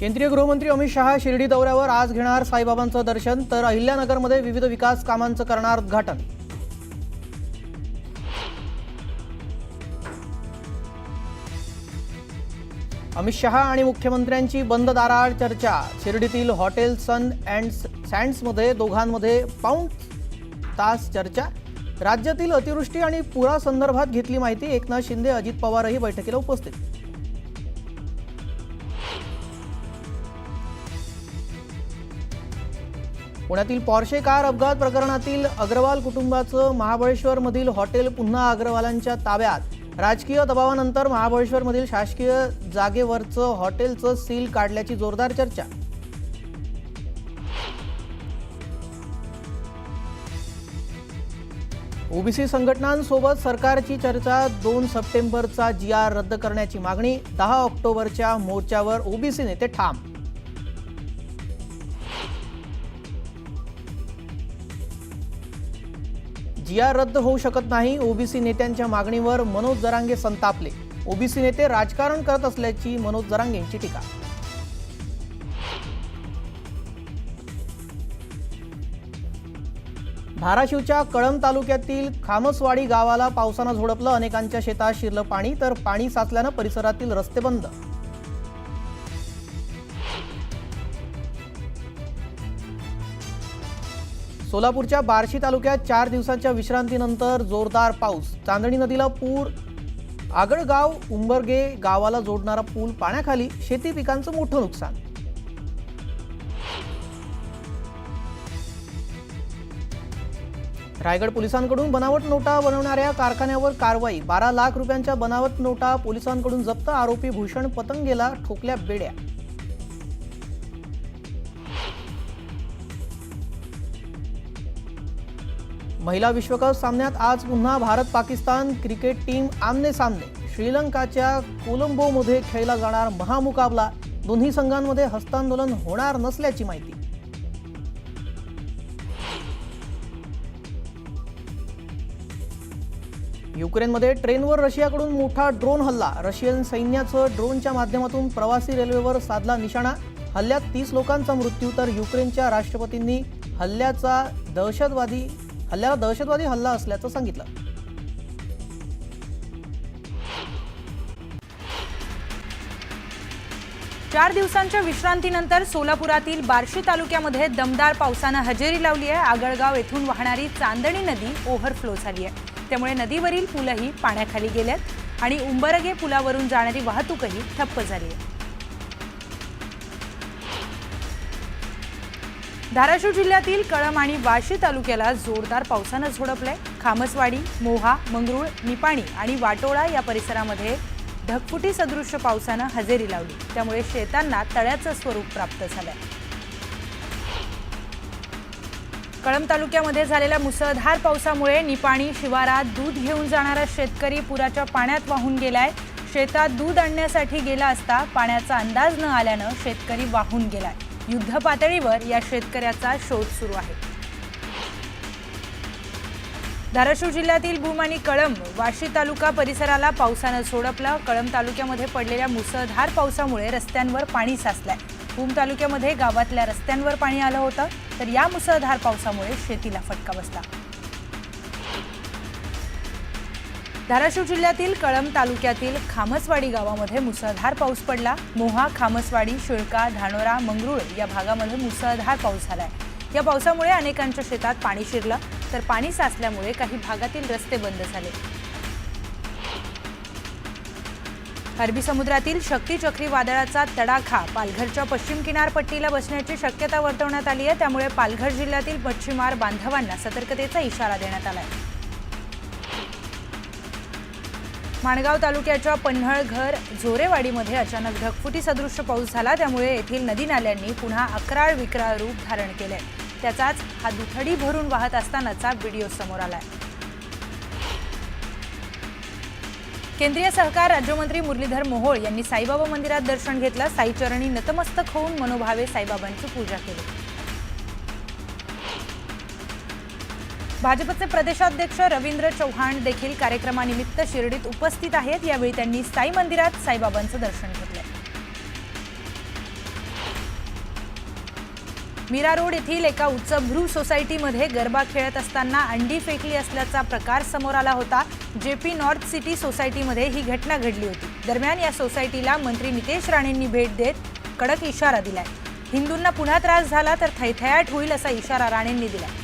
केंद्रीय गृहमंत्री अमित शहा शिर्डी दौऱ्यावर आज घेणार साईबाबांचं दर्शन, तर अहिल्यानगरमध्ये विविध विकास कामांचं करणार उद्घाटन। अमित शहा आणि मुख्यमंत्र्यांची बंद दाराआड चर्चा। शिर्डीतील हॉटेल सन अँड सँड्समध्ये दोघांमध्ये पाऊण तास चर्चा। राज्यातील अतिवृष्टी आणि पुरासंदर्भात घेतली माहिती। एकनाथ शिंदे, अजित पवारही बैठकीला उपस्थित। पुण्यातील पॉर्शे कार अपघात प्रकरणातील अग्रवाल कुटुंबाचं महाबळेश्वरमधील हॉटेल पुन्हा अग्रवालांच्या ताब्यात। राजकीय दबावानंतर महाबळेश्वरमधील शासकीय जागेवरचं हॉटेलचं सील काढल्याची जोरदार चर्चा। ओबीसी संघटनांसोबत सरकारची चर्चा। 2 सप्टेंबरचा GR रद्द करण्याची मागणी। 10 ऑक्टोबरच्या मोर्चावर ओबीसी नेते ठाम। GR रद्द होऊ शकत नाही। ओबीसी नेत्यांच्या मागणीवर मनोज जरांगे संतापले। ओबीसी नेते राजकारण करत असल्याची मनोज जरांगेंची टीका। धाराशिवच्या कळंब तालुक्यातील खामसवाडी गावाला पावसानं झोडपलं। अनेकांच्या शेतात शिरलं पाणी, तर पाणी साचल्यानं परिसरातील रस्ते बंद। सोलापूरच्या बार्शी तालुक्यात 4 दिवसांच्या विश्रांतीनंतर जोरदार पाऊस। चांदणी नदीला पूर। आगळगाव उंबरगे गावाला जोडणारा पूल पाण्याखाली। शेती पिकांचं मोठं नुकसान। रायगड पोलिसांकडून बनावट नोटा बनवणाऱ्या कारखान्यावर कारवाई। 12 लाख रुपयांच्या बनावट नोटा पोलिसांकडून जप्त। आरोपी भूषण पतंगेला ठोकल्या बेड्या। महिला विश्वकप सामन्यात आज पुन्हा भारत पाकिस्तान क्रिकेट टीम आमने सामने। श्रीलंकाच्या कोलंबोमध्ये खेळला जाणार महामुकाबला। दोन्ही संघांमध्ये हस्तांदोलन होणार नसल्याची माहिती। युक्रेनमध्ये ट्रेनवर रशियाकडून मोठा ड्रोन हल्ला। रशियन सैन्याचं ड्रोनच्या माध्यमातून प्रवासी रेल्वेवर साधला निशाणा। हल्ल्यात 30 लोकांचा मृत्यू, तर युक्रेनच्या राष्ट्रपतींनी हल्ल्याला दहशतवादी हल्ला असल्याचं सांगितलं। चार दिवसांच्या विश्रांतीनंतर सोलापुरातील बार्शी तालुक्यामध्ये दमदार पावसानं हजेरी लावली आहे। आगळगाव येथून वाहणारी चांदणी नदी ओव्हरफ्लो झाली आहे, त्यामुळे नदीवरील पुलही पाण्याखाली गेलेत आणि उंबरगे पुलावरून जाणारी वाहतूकही ठप्प झाली आहे। धाराशिव जिल्ह्यातील कळंब आणि वाशी तालुक्याला जोरदार पावसानं झोडपलंय। खामसवाडी, मोहा, मंगरुळ, निपाणी आणि वाटोळा या परिसरामध्ये ढगफुटी सदृश्य पावसानं हजेरी लावली, त्यामुळे शेतांना तळ्याचं स्वरूप प्राप्त झालंय। कळंब तालुक्यामध्ये झालेल्या मुसळधार पावसामुळे निपाणी शिवारात दूध घेऊन जाणारा शेतकरी पुराच्या पाण्यात वाहून गेलाय। शेतात दूध आणण्यासाठी गेला असता पाण्याचा अंदाज न आल्यानं शेतकरी वाहून गेलाय। युद्ध पातळीवर या शेतकऱ्याचा शोध सुरू आहे। धाराशिव जिल्ह्यातील भूम आणि कळंब, वाशी तालुका परिसराला पावसानं झोडपलं। कळंब तालुक्यामध्ये पडलेल्या मुसळधार पावसामुळे रस्त्यांवर पाणी साचलंय। भूम तालुक्यामध्ये गावातल्या रस्त्यांवर पाणी आलं होतं, तर या मुसळधार पावसामुळे शेतीला फटका बसला। धाराशिव जिल्ह्यातील कळंब तालुक्यातील खामसवाडी गावामध्ये मुसळधार पाऊस पडला। मोहा, खामसवाडी, शिळका, धानोरा, मंगरुळ या भागामध्ये मुसळधार पाऊस झालाय। या पावसामुळे अनेकांच्या शेतात पाणी शिरलं, तर पाणी साचल्यामुळे काही भागातील रस्ते बंद झाले। अरबी समुद्रातील शक्ती चक्रीवादळाचा तडाखा पालघरच्या पश्चिम किनारपट्टीला बसण्याची शक्यता वर्तवण्यात आली आहे, त्यामुळे पालघर जिल्ह्यातील मच्छीमार बांधवांना सतर्कतेचा इशारा देण्यात आलाय। माणगाव तालुक्याच्या पन्हाळघर झोरेवाडीमध्ये अचानक ढगफुटी सदृश्य पाऊस झाला, त्यामुळे येथील नदी नाल्यांनी पुन्हा अक्राळ विक्राळ रूप धारण केले। त्याचाच हा दुथडी भरून वाहत असतानाचा व्हिडिओ समोर आलाय। केंद्रीय सहकार राज्यमंत्री मुरलीधर मोहोळ यांनी साईबाबा मंदिरात दर्शन घेतलं। साईचरणी नतमस्तक होऊन मनोभावे साईबाबांची पूजा केली। भाजपचे प्रदेशाध्यक्ष रवींद्र चव्हाण देखील कार्यक्रमानिमित्त शिर्डीत उपस्थित आहेत। यावेळी त्यांनी साई मंदिरात साईबाबांचं दर्शन घेतलं। मीरा रोड येथील एका उच्चभ्रू सोसायटीमध्ये गरबा खेळत असताना अंडी फेकली असल्याचा प्रकार समोर आला होता. जेपी नॉर्थ सिटी सोसायटीमध्ये ही घटना घडली होती. दरम्यान या सोसायटीला मंत्री नितेश राणेंनी भेट देत कडक इशारा दिलाय. हिंदूंना पुन्हा त्रास झाला तर थैथयाट होईल असा इशारा राणेंनी दिलाय.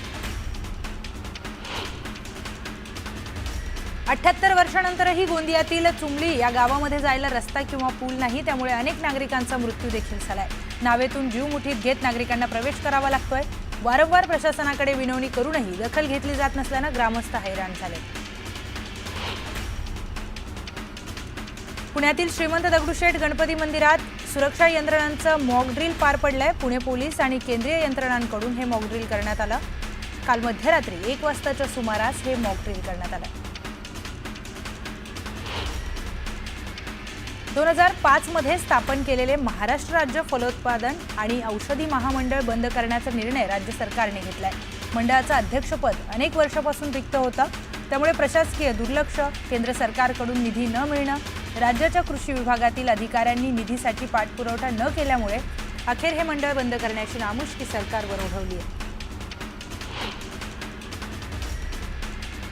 78 वर्षांनंतरही गोंदियातील चुमली या गावामध्ये जायला रस्ता किंवा पूल नाही. त्यामुळे अनेक नागरिकांचा मृत्यू देखील झालाय. नावेतून जीव मुठीत घेत नागरिकांना प्रवेश करावा लागतोय. वारंवार प्रशासनाकडे विनवणी करूनही दखल घेतली जात नसल्यानं ग्रामस्थ हैराण झाले. पुण्यातील श्रीमंत दगडूशेठ गणपती मंदिरात सुरक्षा यंत्रणांचं मॉक ड्रिल पार पडलंय. पुणे पोलीस आणि केंद्रीय यंत्रणांकडून हे मॉक ड्रिल करण्यात आलं. काल मध्यरात्री 1 वाजताच्या सुमारास हे मॉक ड्रिल करण्यात आलं. 2005 मध्ये स्थापन केलेले महाराष्ट्र राज्य फलोत्पादन आणि औषधी महामंडळ बंद करण्याचा निर्णय राज्य सरकारने घेतलाय. मंडळाचं अध्यक्षपद अनेक वर्षापासून रिक्त होतं. त्यामुळे प्रशासकीय दुर्लक्ष, केंद्र सरकारकडून निधी न मिळणं, राज्याच्या कृषी विभागातील अधिकाऱ्यांनी निधीसाठी पाठपुरावा न केल्यामुळे अखेर हे मंडळ बंद करण्याची नामुष्की सरकारवर ओढवली आहे.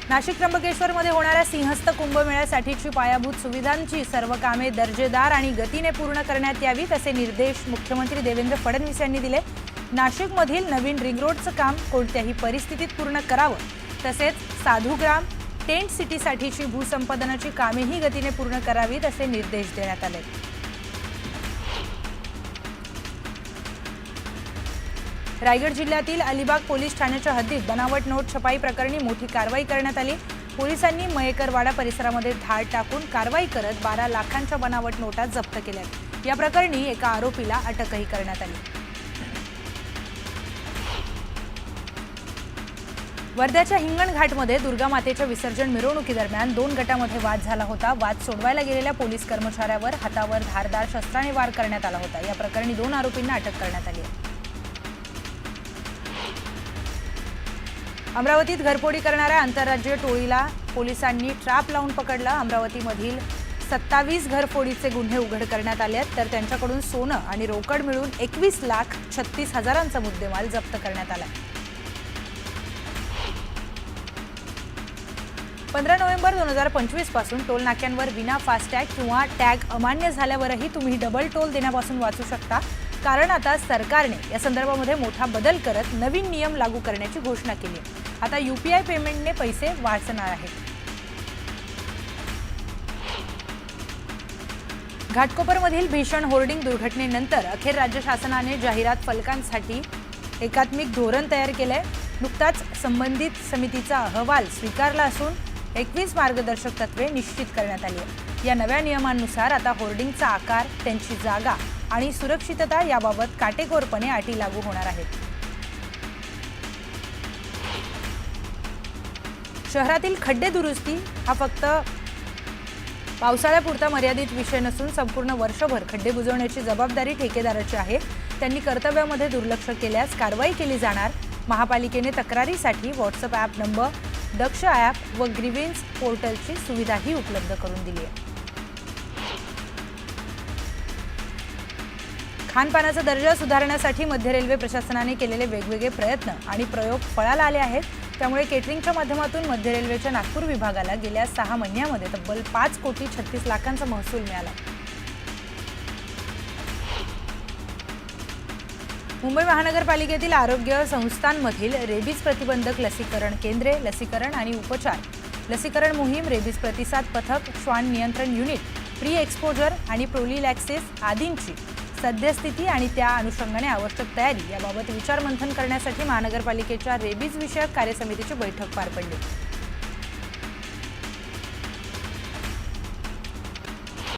नाशिक त्र्यंबकेश्वरमध्ये होणाऱ्या सिंहस्थ कुंभमेळ्यासाठीची पायाभूत सुविधांची सर्व कामे दर्जेदार आणि गतीने पूर्ण करण्यात यावीत असे निर्देश मुख्यमंत्री देवेंद्र फडणवीस यांनी दिले. नाशिकमधील नवीन रिंग रोडचं काम कोणत्याही परिस्थितीत पूर्ण करावं. तसेच साधूग्राम टेंट सिटीसाठीची भूसंपादनाची कामेही गतीने पूर्ण करावीत असे निर्देश देण्यात आले. रायगड जिल्ह्यातील अलिबाग पोलीस ठाण्याच्या हद्दीत बनावट नोट छपाई प्रकरणी मोठी कारवाई करण्यात आली. पोलिसांनी मयेकरवाडा परिसरामध्ये धाड टाकून कारवाई करत 12 लाखांच्या बनावट नोटा जप्त केल्यात. या प्रकरणी एका आरोपीला अटकही करण्यात आली. वर्ध्याच्या हिंगणघाटमध्ये दुर्गा मातेच्या विसर्जन मिरवणुकीदरम्यान 2 गटामध्ये वाद झाला होता. वाद सोडवायला गेलेल्या पोलीस कर्मचाऱ्यावर हातावर धारदार शस्त्राने वार करण्यात आला होता. या प्रकरणी 2 आरोपींना अटक करण्यात आली आहे. अमरावतीत घरफोडी करणाऱ्या आंतरराज्यीय टोळीला पोलिसांनी ट्रॅप लावून पकडलं. अमरावतीमधील 27 घरफोडीचे गुन्हे उघड करण्यात आले आहेत. तर त्यांच्याकडून सोनं आणि रोकड मिळून 21,36,000चा मुद्देमाल जप्त करण्यात आला. 15 नोव्हेंबर 2025 पासून टोल नाक्यांवर विना फास्टॅग किंवा टॅग अमान्य झाल्यावरही तुम्ही डबल टोल देण्यापासून वाचू शकता. कारण आता सरकारने या संदर्भामध्ये मोठा बदल करत नवीन नियम लागू करण्याची घोषणा केली आहे. आता UPI पेमेंटने पैसे वाचणार आहेत. घाटकोपरमधील भीषण होर्डिंग दुर्घटनेनंतर अखेर राज्य शासनाने जाहिरात फलकांसाठी एकात्मिक धोरण तयार केलंय. नुकताच संबंधित समितीचा अहवाल स्वीकारला असून 21 मार्गदर्शक तत्वे निश्चित करण्यात आली आहेत. या नव्या नियमांनुसार आता होर्डिंगचा आकार, त्यांची जागा आणि सुरक्षितता याबाबत काटेकोरपणे अटी लागू होणार आहेत. शहरातील खड्डे दुरुस्ती हा फक्त पावसाळ्यापुरता मर्यादित विषय नसून संपूर्ण वर्षभर खड्डे बुजवण्याची जबाबदारी ठेकेदाराची आहे. त्यांनी कर्तव्यामध्ये दुर्लक्ष केल्यास कारवाई केली जाणार. महापालिकेने तक्रारीसाठी व्हॉट्सअप ॲप नंबर, दक्ष ॲप व ग्रीव्हन्स पोर्टलची सुविधाही उपलब्ध करून दिली आहे. खानपानाचा दर्जा सुधारण्यासाठी मध्य रेल्वे प्रशासनाने केलेले वेगवेगळे प्रयत्न आणि प्रयोग फळाला आले आहेत. त्यामुळे केटरिंगच्या माध्यमातून मध्य रेल्वेच्या नागपूर विभागाला गेल्या 6 महिन्यामध्ये तब्बल 5,36,00,000चा महसूल मिळाला. मुंबई महानगरपालिकेतील आरोग्य संस्थांमधील रेबीज प्रतिबंधक लसीकरण केंद्रे, लसीकरण आणि उपचार, लसीकरण मोहीम, रेबीज प्रतिसाद पथक, श्वान नियंत्रण युनिट, प्री एक्सपोजर आणि प्रोलिलॅक्सिस आदींची सद्यस्थिती आणि त्या अनुषंगाने आवश्यक तयारी याबाबत विचारमंथन करण्यासाठी महानगरपालिकेच्या रेबीज विषयक कार्यसमितीची बैठक पार पडली.